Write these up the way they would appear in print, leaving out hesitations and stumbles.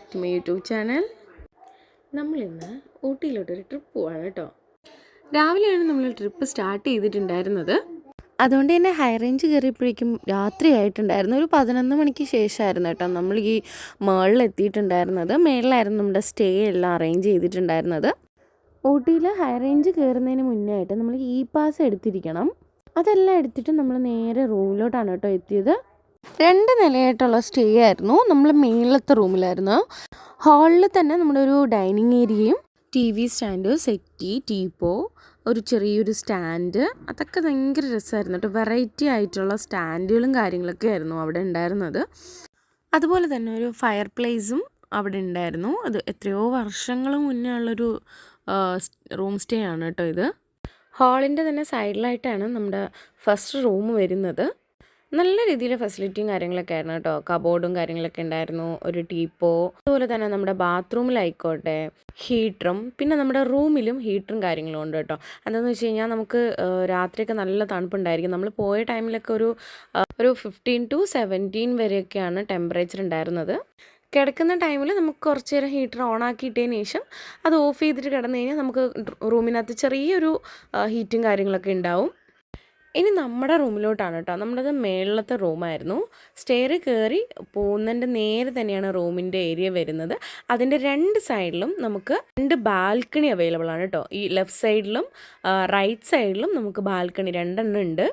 Back to my YouTube channel. നമ്മളിന്ന് ഊട്ടിയിലോട്ടൊരു trip പോവാണ് കേട്ടോ. രാവിലെയാണ് നമ്മൾ ട്രിപ്പ് സ്റ്റാർട്ട് ചെയ്തിട്ടുണ്ടായിരുന്നത്. അതുകൊണ്ട് തന്നെ ഹൈ റേഞ്ച് കയറിയപ്പോഴേക്കും രാത്രി ആയിട്ടുണ്ടായിരുന്നു. ഒരു 11 മണിക്ക് ശേഷമായിരുന്നു കേട്ടോ നമ്മൾ ഈ മേളിലെത്തിയിട്ടുണ്ടായിരുന്നത്. മേളിലായിരുന്നു നമ്മുടെ സ്റ്റേ എല്ലാം അറേഞ്ച് ചെയ്തിട്ടുണ്ടായിരുന്നത്. ഊട്ടിയിൽ ഹൈ റേഞ്ച് കയറുന്നതിന് മുന്നേ ആയിട്ട് നമ്മൾ ഇ പാസ് എടുത്തിരിക്കണം. അതെല്ലാം എടുത്തിട്ട് നമ്മൾ നേരെ റൂമിലോട്ടാണ് കേട്ടോ എത്തിയത്. 2 നിലയായിട്ടുള്ള സ്റ്റേ ആയിരുന്നു. നമ്മൾ മേളത്തെ റൂമിലായിരുന്നു. ഹാളിൽ തന്നെ നമ്മുടെ ഒരു ഡൈനിങ് ഏരിയയും TV സ്റ്റാൻഡ്, സെറ്റി, ടീപ്പോ, ഒരു ചെറിയൊരു സ്റ്റാൻഡ്, അതൊക്കെ ഭയങ്കര രസമായിരുന്നു കേട്ടോ. വെറൈറ്റി ആയിട്ടുള്ള സ്റ്റാൻഡുകളും കാര്യങ്ങളൊക്കെ ആയിരുന്നു അവിടെ ഉണ്ടായിരുന്നത്. അതുപോലെ തന്നെ ഒരു ഫയർ പ്ലേസും അവിടെ ഉണ്ടായിരുന്നു. അത് എത്രയോ വർഷങ്ങൾ മുന്നേ ഉള്ളൊരു റൂം സ്റ്റേ ആണ് കേട്ടോ ഇത്. ഹാളിൻ്റെ തന്നെ സൈഡിലായിട്ടാണ് നമ്മുടെ ഫസ്റ്റ് റൂം വരുന്നത്. നല്ല രീതിയിൽ ഫെസിലിറ്റിയും കാര്യങ്ങളൊക്കെ ആയിരുന്നു കേട്ടോ. കബോർഡും കാര്യങ്ങളൊക്കെ ഉണ്ടായിരുന്നു, ഒരു ടീപ്പോ, അതുപോലെ തന്നെ നമ്മുടെ ബാത്റൂമിലായിക്കോട്ടെ ഹീറ്ററും, പിന്നെ നമ്മുടെ റൂമിലും ഹീറ്ററും കാര്യങ്ങളും ഉണ്ട് കേട്ടോ. എന്താണെന്ന് വെച്ച് കഴിഞ്ഞാൽ നമുക്ക് രാത്രിയൊക്കെ നല്ല തണുപ്പുണ്ടായിരിക്കും. നമ്മൾ പോയ ടൈമിലൊക്കെ ഒരു 15 to 17 വരെയൊക്കെയാണ് ടെമ്പറേച്ചർ ഉണ്ടായിരുന്നത്. കിടക്കുന്ന ടൈമിൽ നമുക്ക് കുറച്ച് നേരം ഹീറ്റർ ഓൺ ആക്കിയിട്ടതിന് ശേഷം അത് ഓഫ് ചെയ്തിട്ട് കിടന്നു കഴിഞ്ഞാൽ നമുക്ക് റൂമിനകത്ത് ചെറിയൊരു ഹീറ്റും കാര്യങ്ങളൊക്കെ ഉണ്ടാവും. ഇനി നമ്മുടെ റൂമിലോട്ടാണ് കേട്ടോ. നമ്മുടേത് മേളിലത്തെ റൂമായിരുന്നു. സ്റ്റെയർ കയറി പോകുന്നതിൻ്റെ നേരെ തന്നെയാണ് റൂമിൻ്റെ ഏരിയ വരുന്നത്. അതിൻ്റെ 2 സൈഡിലും നമുക്ക് 2 ബാൽക്കണി അവൈലബിൾ ആണ് കേട്ടോ. ഈ ലെഫ്റ്റ് സൈഡിലും റൈറ്റ് സൈഡിലും നമുക്ക് ബാൽക്കണി 2 എണ്ണം ഉണ്ട്.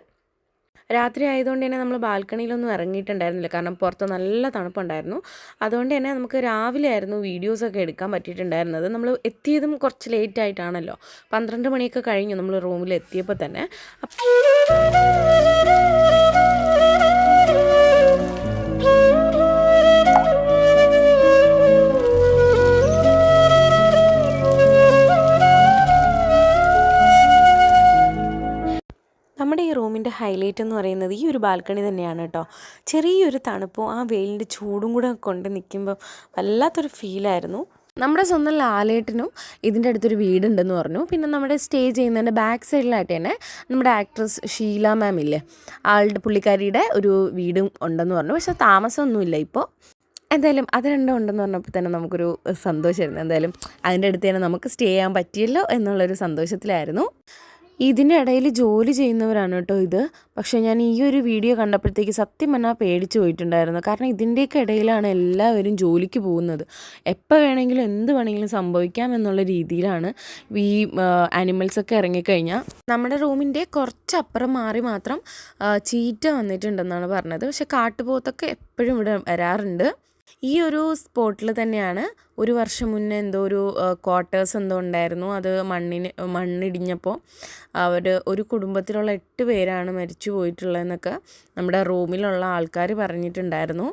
രാത്രി ആയതുകൊണ്ട് തന്നെ നമ്മൾ ബാൽക്കണിയിലൊന്നും ഇറങ്ങിയിട്ടുണ്ടായിരുന്നില്ല, കാരണം പുറത്ത് നല്ല തണുപ്പുണ്ടായിരുന്നു. അതുകൊണ്ട് തന്നെ നമുക്ക് രാവിലെ ആയിരുന്നു വീഡിയോസൊക്കെ എടുക്കാൻ പറ്റിയിട്ടുണ്ടായിരുന്നത്. നമ്മൾ എത്തിയതും കുറച്ച് ലേറ്റ് ആയിട്ടാണല്ലോ, 12 മണിയൊക്കെ കഴിഞ്ഞു നമ്മൾ റൂമിൽ എത്തിയപ്പോൾ തന്നെ. നമ്മുടെ ഈ റൂമിൻ്റെ ഹൈലൈറ്റ് എന്ന് പറയുന്നത് ഈ ഒരു ബാൽക്കണി തന്നെയാണ് കേട്ടോ. ചെറിയൊരു തണുപ്പും ആ വെയിലിൻ്റെ ചൂടും കൂടെ കൊണ്ട് നിൽക്കുമ്പോൾ വല്ലാത്തൊരു ഫീലായിരുന്നു. നമ്മുടെ സ്വന്തം ലാലേട്ടനും ഇതിൻ്റെ അടുത്തൊരു വീടുണ്ടെന്ന് പറഞ്ഞു. പിന്നെ നമ്മുടെ സ്റ്റേ ചെയ്യുന്നതിൻ്റെ ബാക്ക് സൈഡിലായിട്ട് തന്നെ നമ്മുടെ ആക്ട്രസ് ഷീല മാം ഇല്ലേ, പുള്ളിക്കാരിയുടെ ഒരു വീടും ഉണ്ടെന്ന് പറഞ്ഞു. പക്ഷേ താമസമൊന്നുമില്ല ഇപ്പോൾ. എന്തായാലും അത് രണ്ടും ഉണ്ടെന്ന് പറഞ്ഞപ്പോൾ തന്നെ നമുക്കൊരു സന്തോഷമായിരുന്നു. എന്തായാലും അതിൻ്റെ അടുത്ത് തന്നെ നമുക്ക് സ്റ്റേ ചെയ്യാൻ പറ്റിയല്ലോ എന്നുള്ളൊരു സന്തോഷത്തിലായിരുന്നു. ഇതിൻ്റെ ഇടയിൽ ജോലി ചെയ്യുന്നവരാണ് കേട്ടോ ഇത്. പക്ഷേ ഞാൻ ഈ ഒരു വീഡിയോ കണ്ടപ്പോഴത്തേക്ക് സത്യം പറഞ്ഞാൽ പേടിച്ച് പോയിട്ടുണ്ടായിരുന്നു. കാരണം ഇതിൻ്റെയൊക്കെ ഇടയിലാണ് എല്ലാവരും ജോലിക്ക് പോകുന്നത്. എപ്പോൾ വേണമെങ്കിലും എന്ത് വേണമെങ്കിലും സംഭവിക്കാം എന്നുള്ള രീതിയിലാണ് ഈ ആനിമൽസൊക്കെ ഇറങ്ങിക്കഴിഞ്ഞാൽ. നമ്മുടെ റൂമിൻ്റെ കുറച്ചപ്പുറം മാറി മാത്രം ചീറ്റ വന്നിട്ടുണ്ടെന്നാണ് പറഞ്ഞത്. പക്ഷേ കാട്ടുപോത്തൊക്കെ എപ്പോഴും ഇവിടെ വരാറുണ്ട്. ഈ ഒരു സ്പോട്ടിൽ തന്നെയാണ് ഒരു വർഷം മുന്നേ എന്തോ ഒരു ക്വാർട്ടേഴ്സ് എന്തോ ഉണ്ടായിരുന്നു. അത് മണ്ണിടിഞ്ഞപ്പോൾ ഒരു കുടുംബത്തിലുള്ള 8 പേരാണ് മരിച്ചു പോയിട്ടുള്ളതെന്നൊക്കെ നമ്മുടെ റൂമിലുള്ള ആൾക്കാർ പറഞ്ഞിട്ടുണ്ടായിരുന്നു.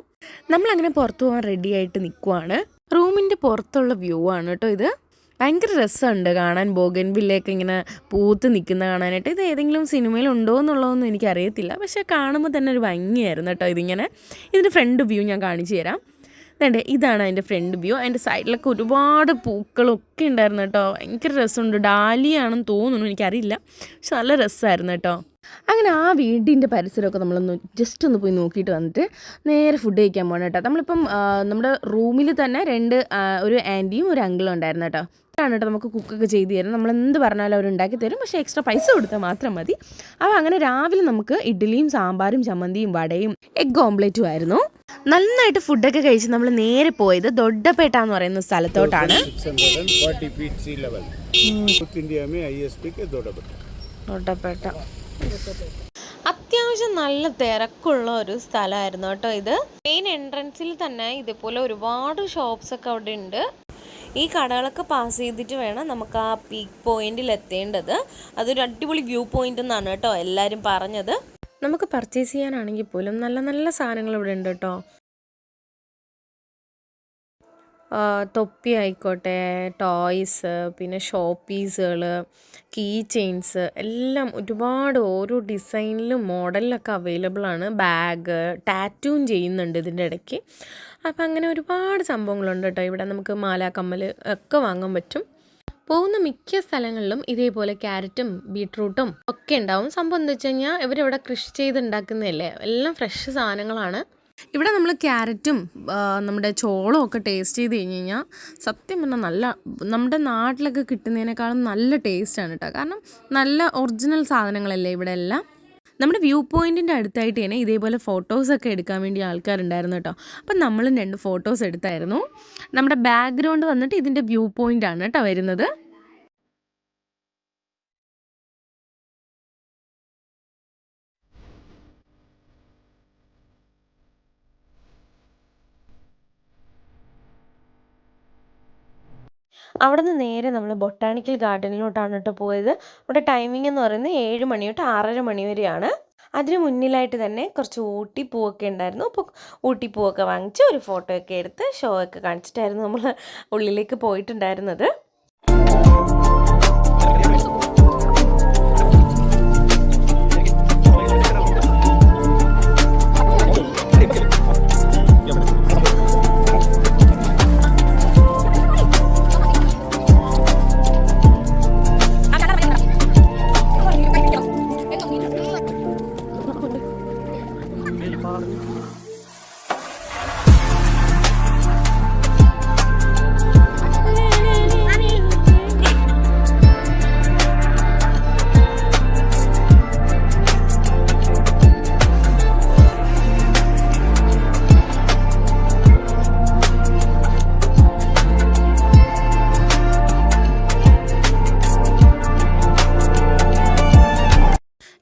നമ്മളങ്ങനെ പുറത്തു പോകാൻ റെഡി ആയിട്ട് നിൽക്കുവാണ്. റൂമിൻ്റെ പുറത്തുള്ള വ്യൂ ആണ് കേട്ടോ ഇത്. ഭയങ്കര രസമുണ്ട് കാണാൻ. ബോഗൻവില്ലയൊക്കെ ഇങ്ങനെ പൂത്ത് നിൽക്കുന്ന കാണാനായിട്ട്. ഇത് ഏതെങ്കിലും സിനിമയിൽ ഉണ്ടോ എന്നുള്ളതൊന്നും എനിക്കറിയത്തില്ല, പക്ഷേ കാണുമ്പോൾ തന്നെ ഒരു ഭംഗിയായിരുന്നു കേട്ടോ ഇതിങ്ങനെ. ഇതിൻ്റെ ഫ്രണ്ട് വ്യൂ ഞാൻ കാണിച്ചു തരാം. ഇതാണ് അതിൻ്റെ ഫ്രണ്ട് വ്യൂ. അതിൻ്റെ സൈഡിലൊക്കെ ഒരുപാട് പൂക്കളൊക്കെ ഉണ്ടായിരുന്നു കേട്ടോ. ഭയങ്കര രസമുണ്ട്. ഡാലിയാണെന്ന് തോന്നുന്നു, എനിക്കറിയില്ല, പക്ഷെ നല്ല രസമായിരുന്നു കേട്ടോ. അങ്ങനെ ആ വീടിൻ്റെ പരിസരമൊക്കെ നമ്മളൊന്ന് ജസ്റ്റ് ഒന്ന് പോയി നോക്കിയിട്ട് വന്നിട്ട് നേരെ ഫുഡ് കഴിക്കാൻ പോകണം കേട്ടോ. നമ്മളിപ്പം നമ്മുടെ റൂമിൽ തന്നെ ഒരു ആൻറ്റിയും ഒരു അങ്കിളും ഉണ്ടായിരുന്നു കേട്ടോ. ആണ് കേട്ടോ നമുക്ക് കുക്കൊക്കെ ചെയ്ത് തരും. നമ്മൾ എന്ത് പറഞ്ഞാലും അവർ ഉണ്ടാക്കി തരും, പക്ഷേ എക്സ്ട്രാ പൈസ കൊടുത്താൽ മാത്രം മതി. അപ്പോൾ അങ്ങനെ രാവിലെ നമുക്ക് ഇഡ്ഡലിയും സാമ്പാറും ചമ്മന്തിയും വടയും എഗ് ഓംലെറ്റും ആയിരുന്നു. നന്നായിട്ട് ഫുഡൊക്കെ കഴിച്ച് നമ്മൾ നേരെ പോയത് ദൊഡ്ഡപേട്ട എന്ന് പറയുന്ന സ്ഥലത്തോട്ടാണ്. ദൊഡ്ഡപേട്ട അത്യാവശ്യം നല്ല തിരക്കുള്ള ഒരു സ്ഥലമായിരുന്നു കേട്ടോ ഇത്. മെയിൻ എൻട്രൻസിൽ തന്നെ ഇതേപോലെ ഒരുപാട് ഷോപ്സ് ഒക്കെ അവിടെ ഉണ്ട്. ഈ കടകളൊക്കെ പാസ് ചെയ്തിട്ട് വേണം നമുക്ക് ആ പീക്ക് പോയിന്റിൽ എത്തേണ്ടത്. അതൊരു അടിപൊളി വ്യൂ പോയിന്റ് എന്നാണ് കേട്ടോ എല്ലാവരും പറഞ്ഞത്. നമുക്ക് പർച്ചേസ് ചെയ്യാനാണെങ്കിൽ പോലും നല്ല നല്ല സാധനങ്ങൾ ഇവിടെ ഉണ്ട് കേട്ടോ. തൊപ്പി ആയിക്കോട്ടെ, ടോയ്സ്, പിന്നെ ഷോ പീസുകൾ, കീ ചെയിൻസ് എല്ലാം ഒരുപാട് ഓരോ ഡിസൈനിലും മോഡലിലൊക്കെ അവൈലബിൾ ആണ്. ബാഗ്, ടാറ്റൂവും ചെയ്യുന്നുണ്ട് ഇതിൻ്റെ ഇടയ്ക്ക്. അപ്പം അങ്ങനെ ഒരുപാട് സംഭവങ്ങളുണ്ട് കേട്ടോ ഇവിടെ. നമുക്ക് മാല, കമ്മൽ ഒക്കെ വാങ്ങാൻ പറ്റും. പോകുന്ന മിക്ക സ്ഥലങ്ങളിലും ഇതേപോലെ ക്യാരറ്റും ബീട്രൂട്ടും ഒക്കെ ഉണ്ടാവും. സംഭവം എന്താ വെച്ച് കഴിഞ്ഞാൽ ഇവരിവിടെ കൃഷി ചെയ്ത് ഉണ്ടാക്കുന്നതല്ലേ, എല്ലാം ഫ്രഷ് സാധനങ്ങളാണ്. ഇവിടെ നമ്മൾ ക്യാരറ്റും നമ്മുടെ ചോളവും ഒക്കെ ടേസ്റ്റ് ചെയ്ത് കഴിഞ്ഞ് കഴിഞ്ഞാൽ സത്യം പറഞ്ഞാൽ നല്ല നമ്മുടെ നാട്ടിലൊക്കെ കിട്ടുന്നതിനേക്കാളും നല്ല ടേസ്റ്റാണ് കേട്ടോ. കാരണം നല്ല ഒറിജിനൽ സാധനങ്ങളല്ലേ ഇവിടെ എല്ലാം. നമ്മുടെ വ്യൂ പോയിൻറ്റിൻ്റെ അടുത്തായിട്ട് തന്നെ ഇതേപോലെ ഫോട്ടോസൊക്കെ എടുക്കാൻ വേണ്ടി ആൾക്കാരുണ്ടായിരുന്നു കേട്ടോ. അപ്പം നമ്മളും 2 ഫോട്ടോസ് എടുത്തായിരുന്നു. നമ്മുടെ ബാക്ക്ഗ്രൗണ്ട് വന്നിട്ട് ഇതിൻ്റെ വ്യൂ പോയിൻ്റാണ് കേട്ടോ വരുന്നത്. അവിടെ നിന്ന് നേരെ നമ്മൾ ബൊട്ടാണിക്കൽ ഗാർഡനിലോട്ടാണ് കേട്ടോ പോയത്. ഇവിടെ ടൈമിംഗ് എന്ന് പറയുന്നത് 7 മണി തൊട്ട് 6:30 മണി വരെയാണ്. അതിന് മുന്നിലായിട്ട് തന്നെ കുറച്ച് ഊട്ടി പൂവൊക്കെ ഉണ്ടായിരുന്നു. അപ്പോൾ ഊട്ടി പൂവൊക്കെ വാങ്ങിച്ച് ഒരു ഫോട്ടോ ഒക്കെ എടുത്ത് ഷോ ഒക്കെ കാണിച്ചിട്ടായിരുന്നു നമ്മൾ ഉള്ളിലേക്ക് പോയിട്ടുണ്ടായിരുന്നത്.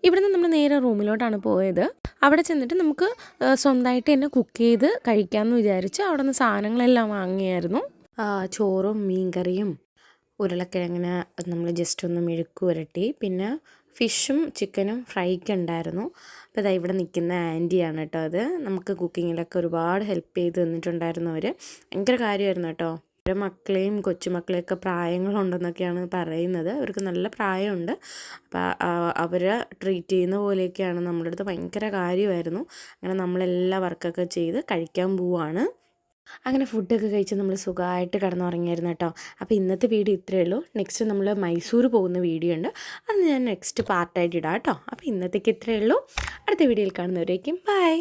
ഇവിടുന്ന് നമ്മൾ നേരെ റൂമിലോട്ടാണ് പോയത്. അവിടെ ചെന്നിട്ട് നമുക്ക് സ്വന്തമായിട്ട് തന്നെ കുക്ക് ചെയ്ത് കഴിക്കാമെന്ന് വിചാരിച്ച് അവിടെ നിന്ന് സാധനങ്ങളെല്ലാം വാങ്ങിയായിരുന്നു. ചോറും മീൻകറിയും ഉരുളക്കിഴങ്ങിന് നമ്മൾ ജസ്റ്റ് ഒന്ന് മെഴുക്ക് പുരട്ടി, പിന്നെ ഫിഷും ചിക്കനും ഫ്രൈക്ക് ഉണ്ടായിരുന്നു. അപ്പോൾ ഇതാ ഇവിടെ നിൽക്കുന്ന ആൻറ്റിയാണ് കേട്ടോ അത്. നമുക്ക് കുക്കിങ്ങിലൊക്കെ ഒരുപാട് ഹെൽപ്പ് ചെയ്ത് തന്നിട്ടുണ്ടായിരുന്നു അവർ. ഭയങ്കര കാര്യമായിരുന്നു കേട്ടോ. അവരുടെ മക്കളെയും കൊച്ചുമക്കളെയൊക്കെ പ്രായങ്ങളുണ്ടെന്നൊക്കെയാണ് പറയുന്നത്. അവർക്ക് നല്ല പ്രായമുണ്ട്. അപ്പോൾ അവരെ ട്രീറ്റ് ചെയ്യുന്ന പോലെയൊക്കെയാണ്. നമ്മുടെ അടുത്ത് ഭയങ്കര കാര്യമായിരുന്നു. അങ്ങനെ നമ്മളെല്ലാ വർക്കൊക്കെ ചെയ്ത് കഴിക്കാൻ പോവുകയാണ്. അങ്ങനെ ഫുഡൊക്കെ കഴിച്ച് നമ്മൾ സുഖമായിട്ട് കിടന്നുറങ്ങിയായിരുന്നു കേട്ടോ. അപ്പോൾ ഇന്നത്തെ വീഡിയോ ഇത്രയേ ഉള്ളൂ. നെക്സ്റ്റ് നമ്മൾ മൈസൂർ പോകുന്ന വീഡിയോ ഉണ്ട്, അത് ഞാൻ നെക്സ്റ്റ് പാർട്ടായിട്ട് ഇടാം കേട്ടോ. അപ്പോൾ ഇന്നത്തേക്ക് ഇത്രയേ ഉള്ളൂ. അടുത്ത വീഡിയോയിൽ കാണുന്നവരേക്കും ബൈ.